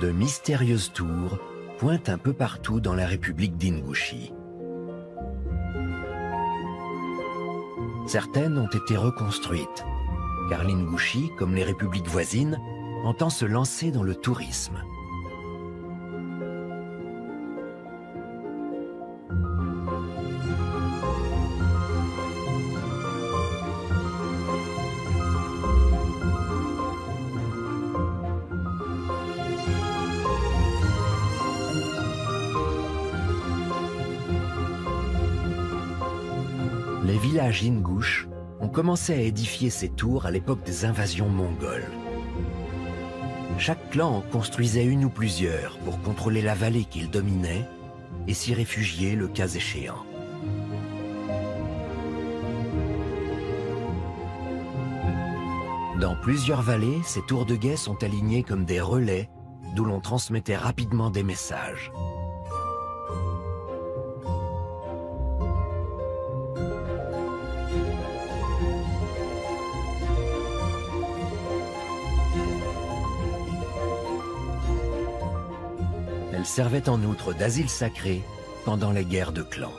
De mystérieuses tours pointent un peu partout dans la République d'Ingouchie. Certaines ont été reconstruites, car l'Ingouchie, comme les républiques voisines, entend se lancer dans le tourisme. Les villages ingouches ont commencé à édifier ces tours à l'époque des invasions mongoles. Chaque clan en construisait une ou plusieurs pour contrôler la vallée qu'il dominait et s'y réfugier le cas échéant. Dans plusieurs vallées, ces tours de guet sont alignées comme des relais d'où l'on transmettait rapidement des messages. Elles servaient en outre d'asile sacré pendant les guerres de clans.